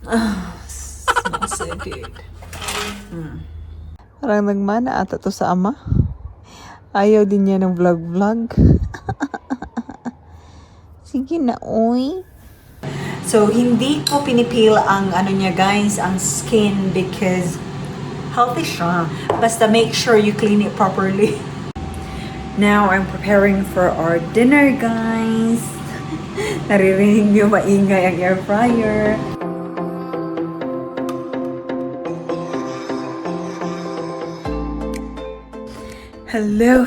Smells so good. Parang nagmana ata to sa ama. Ayaw din niya ng vlog-vlog. Sige na, oy. So, hindi ko pinipil ang ano niya guys, ang skin because healthy siya. Basta make sure you clean it properly. Now, I'm preparing for our dinner guys. Naririnig niyo maingay ang air fryer.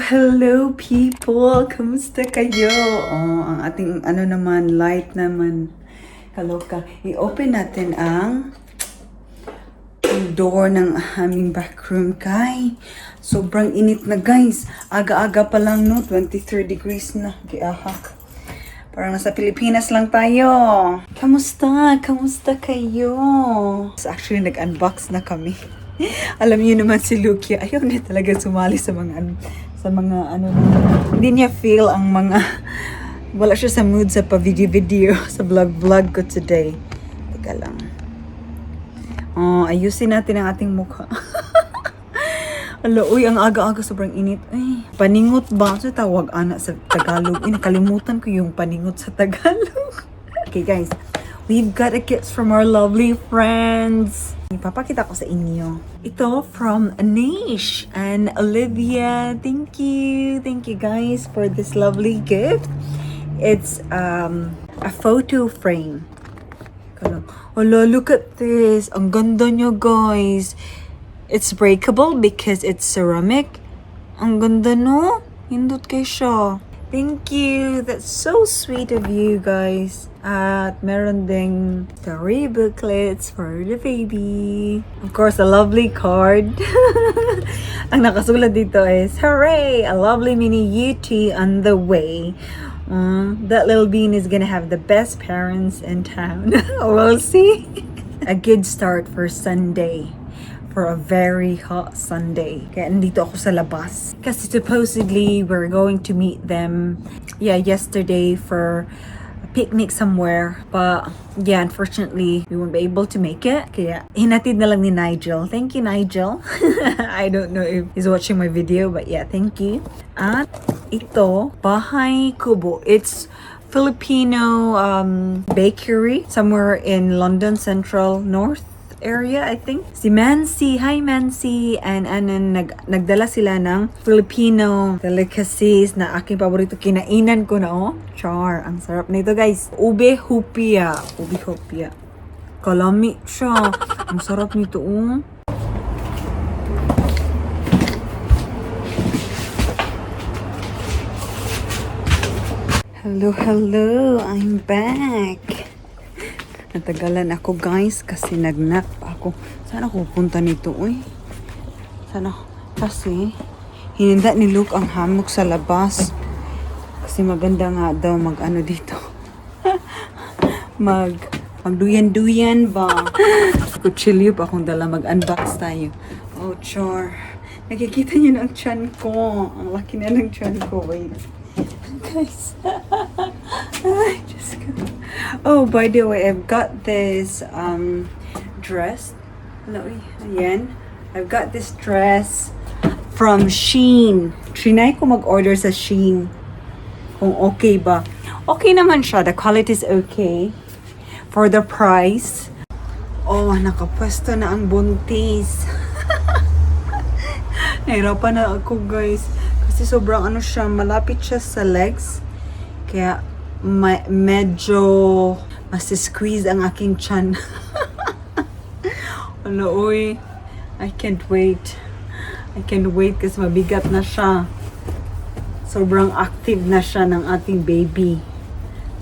Hello people! Kamusta kayo? Oh, ang ating ano naman, light naman. Kaloka. I-open natin ang door ng aming backroom kay. Sobrang init na guys. Aga-aga pa lang no, 23 degrees na. Giahak. Parang nasa Pilipinas lang tayo. Kamusta? Kamusta kayo? Actually, nag-unbox na kami. Alam niyo naman si Lukia, ayaw na talaga sumali sa mga ano. Hindi niya feel ang mga, wala siya sa mood sa pa-video sa vlog ko today. Teka lang. Oh, ayusin natin ang ating mukha. Uy, ang aga-aga sobrang init. Ay, paningot ba? So tawag anak sa Tagalog. Nakalimutan ko yung paningot sa Tagalog. Okay guys, we've got a gift from our lovely friends. Ipapakita ko sa inyo. Ito from Anish and Olivia. Thank you guys for this lovely gift. It's a photo frame. Hala, look at this. Ang ganda nyo guys. It's breakable because it's ceramic. Ang ganda no? Hindot kayo siya. Thank you. That's so sweet of you guys. At meron ding story booklets for the baby. Of course, a lovely card. Ang nakasulat dito is, hooray! A lovely mini UT on the way. That little bean is gonna have the best parents in town. We'll see. A good start for Sunday. For a very hot Sunday. Kaya nandito ako sa labas. Kasi supposedly, we're going to meet them, yesterday for a picnic somewhere. But, unfortunately, we won't be able to make it. Kaya, hinatid na lang ni Nigel. Thank you, Nigel. I don't know if he's watching my video, but thank you. At ito, Bahay Kubo. It's Filipino bakery somewhere in London Central North area, I think. Si Mancy, hi Mancy, and nagdala sila ng Filipino delicacies na aking paborito. Kinainan ko na, oh. Char, ang sarap nito guys. Ube hupia. Kalami siya. Ang sarap nito, oh. Hello, I'm back. Natagalan ako guys kasi nagnap ako. Sana ako pupunta nito, uy. Kasi hininda ni Luke ang hammock sa labas. Kasi maganda nga daw mag-ano dito. Magduyan-duyan ba? Kutsilyo pa akong dala, mag-unbox tayo. Oh, char. Nakikita niyo na ang tiyan ko. Ang laki na ng tiyan ko. Wait. Guys. Ay, just go. Oh, by the way, I've got this dress. Ayan. I've got this dress from Shein. Trinay ko mag-order sa Shein. Kung okay ba. Okay naman siya. The quality is okay. For the price. Oh, nakapwesto na ang buntis. Nahirapan na ako, guys. Kasi sobrang ano siya, malapit siya sa legs. Kaya medyo mas-squeeze ang aking tiyan. Uy, I can't wait kasi mabigat na siya. Sobrang active na siya ng ating baby.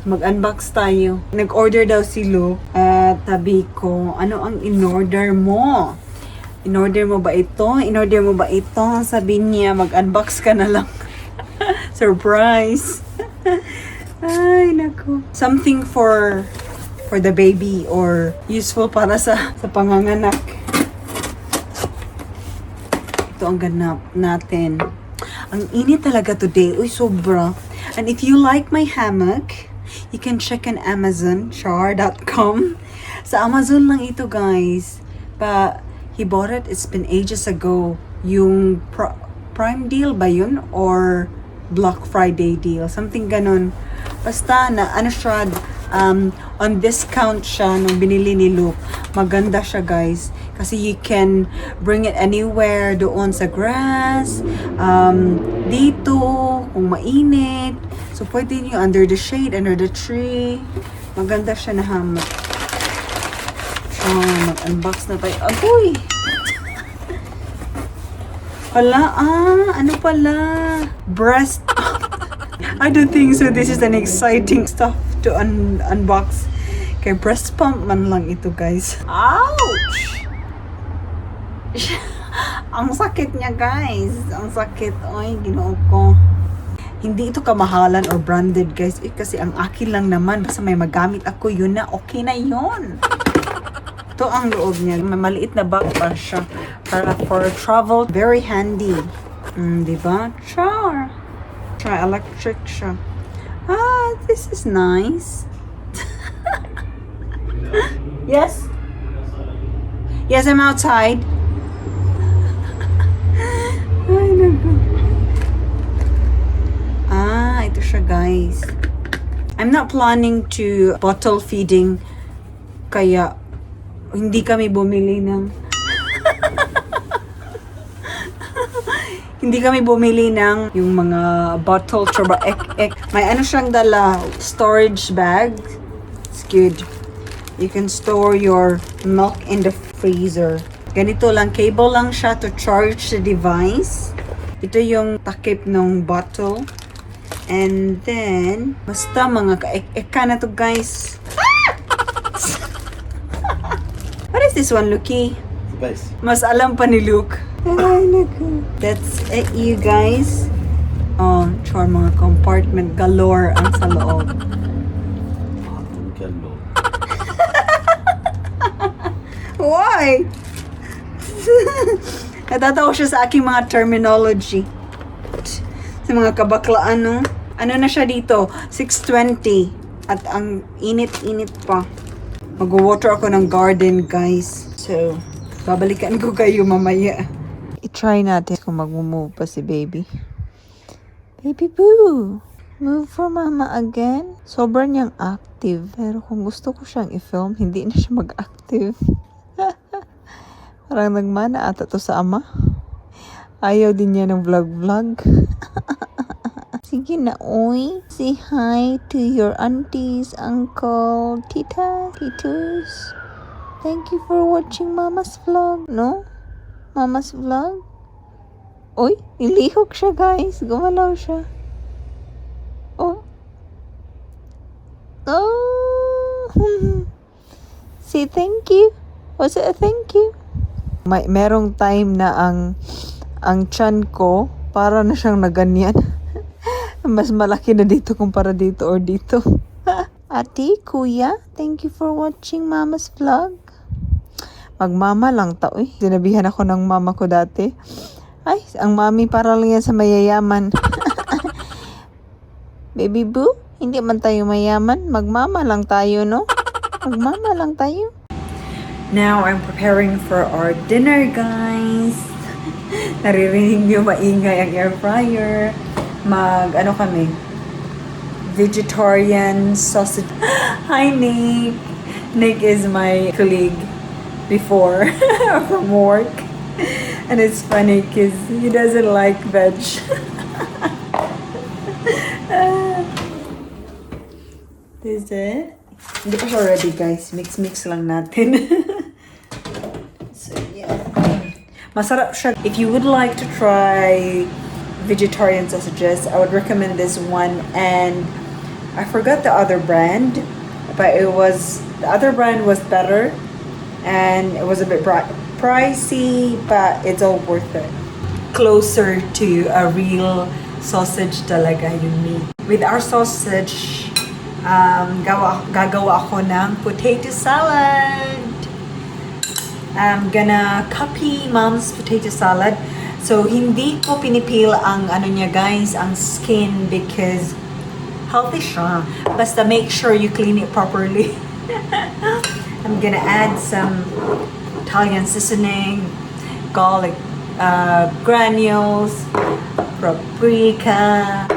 Mag-unbox tayo. Nag-order daw si Luke at sabi ko, ano ang in-order mo? In-order mo ba ito? Sabi niya, mag-unbox ka na lang. Surprise! Ay, naku. Something for the baby or useful para sa panganganak. Ito ang ganap natin. Ang init talaga today. Uy, sobra. And if you like my hammock, you can check on Amazon, char.com. Sa Amazon lang ito, guys. But he bought it, it's been ages ago. Yung Prime deal ba yun? Or Black Friday deal? Something ganon. Basta na, ano siya, on discount siya nung binili ni Luke. Maganda siya, guys. Kasi you can bring it anywhere, doon sa grass, dito, kung mainit. So, pwede nyo under the shade, under the tree. Maganda siya na hammock. So, mag-unbox na tayo. Agoy! Wala, ano pala? Breast. I don't think so. This is an exciting stuff to unbox. Kay breast pump man lang ito, guys. Ouch! Ang sakit niya, guys. Ang sakit. Ay, ginoo ko. Hindi ito kamahalan or branded, guys. Kasi ang akin lang naman. Basta may magamit ako, yun na. Okay na yun. Ito ang loob niya. May maliit na bag pa siya. Para for travel, very handy. Diba? Char! Electric siya. This is nice. Yes? Yes, I'm outside. Ay, naku. Ito siya, guys. I'm not planning to bottle feeding. Kaya, hindi kami bumili ng hindi kami bumili ng yung mga bottle may ano siyang dala, storage bag. It's good. You can store your milk in the freezer. Ganito lang, cable lang siya to charge the device. Ito yung takip ng bottle. And then, basta mga ka-ek-eka na to, guys. What is this one, Lucky? Base. Mas alam pa ni Luke. Ay, naku. That's it, you guys. Char, mga compartment galore ang sa loob. Galore. Why? Natatawa siya sa aking mga terminology. Sa mga kabaklaan, no? Ano na siya dito? 6:20. At ang init-init pa. Mag-water ako ng garden, guys. So, babalikan ko kayo mamaya. I-try natin kung mag-move pa si baby. Baby boo! Move for mama again? Sobrang niyang active. Pero kung gusto ko siyang i-film, hindi na siya mag-active. Parang nagmana ata to sa ama. Ayaw din niya ng vlog-vlog. Sige na, oy. Say hi to your aunties, uncle, tita, titos. Thank you for watching mama's vlog, no? Mama's vlog? Uy, nilihok siya, guys. Gumalaw siya. Oh. Oh. Say thank you. Was it a thank you? Merong time na ang tiyan ko para na siyang naganyan. Mas malaki na dito kumpara dito or dito. Ate, kuya, thank you for watching mama's vlog. Magmama lang ta, uy. Sinabihan ako ng mama ko dati. Ay, ang mami para lang yan sa mayayaman. Baby boo, hindi man tayo mayaman. Magmama lang tayo, no? Magmama lang tayo. Now, I'm preparing for our dinner, guys. Naririnig niyo maingay ang air fryer. Ano kami? Vegetarian sausage. Hi, Nick. Nick is my colleague before from work. And it's funny because he doesn't like veg. This is it. Hindi pa siya ready, guys. Mix lang natin. So, yeah. Masarap siya. If you would like to try vegetarian sausages, I would recommend this one. And I forgot the other brand, but the other brand was better. And it was a bit pricey, but it's all worth it. Closer to a real sausage talaga yung meat. With our sausage, gagawa ako ng potato salad. I'm gonna copy mom's potato salad. So, hindi ko pinipil ang ano niya, guys, ang skin because healthy siya. Basta make sure you clean it properly. I'm gonna add some Italian seasoning, garlic granules, paprika,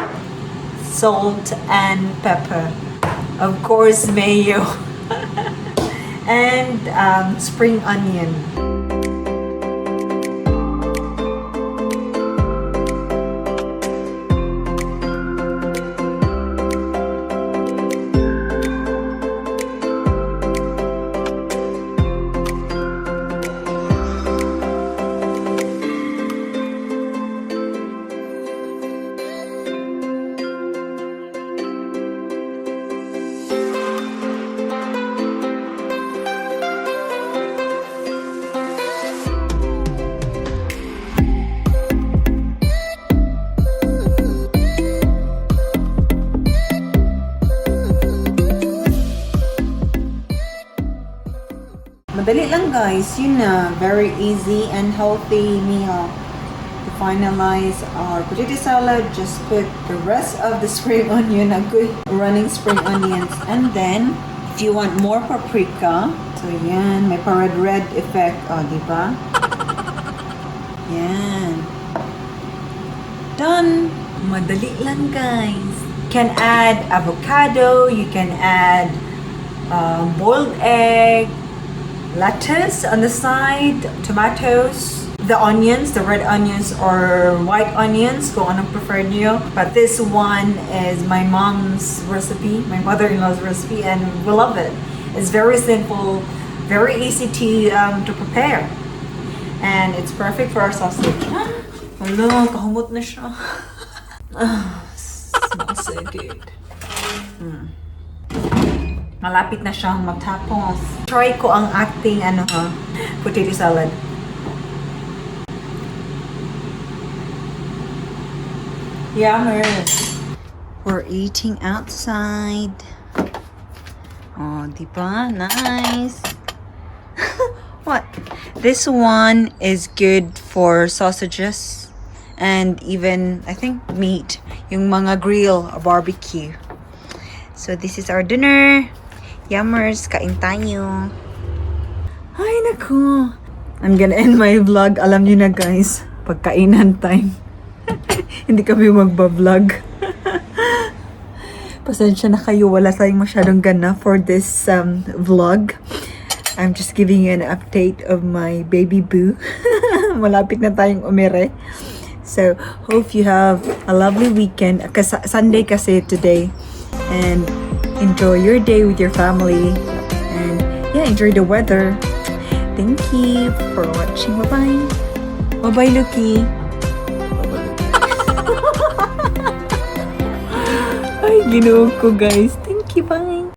salt and pepper, of course mayo, and spring onion. Madali lang guys, yun na. Very easy and healthy meal. To finalize our potato salad, just put the rest of the spring onion, a good running spring onions. And then, if you want more paprika, so yan, may pa-red effect. O, diba? Yan. Done! Madali lang guys. You can add avocado, you can add boiled egg, lettuce on the side, tomatoes, the onions, the red onions or white onions, kung anong prefer niyo. But this one is my mom's recipe, my mother-in-law's recipe, and we love it. It's very simple, very easy to prepare. And it's perfect for our sausage. Hello, kahumot na siya. Smells so good. Malapit na siyang magtapos. Try ko ang acting potato salad. Yummers! We're eating outside. Oh, diba? Nice! What? This one is good for sausages and even, I think, meat. Yung mga grill or barbecue. So this is our dinner. Yummers, kain tayo. Ay, naku. I'm gonna end my vlog. Alam niyo na guys, pagkainan time. Hindi kami magba-vlog. Pasensya na kayo, wala tayong masyadong gana for this vlog. I'm just giving you an update of my baby boo. Malapit na tayong umire. So, hope you have a lovely weekend. Sunday kasi today. And enjoy your day with your family. And yeah, enjoy the weather. Thank you for watching. Bye-bye. Bye-bye, Lucky. Ay, ginoo ko guys. Thank you, bye.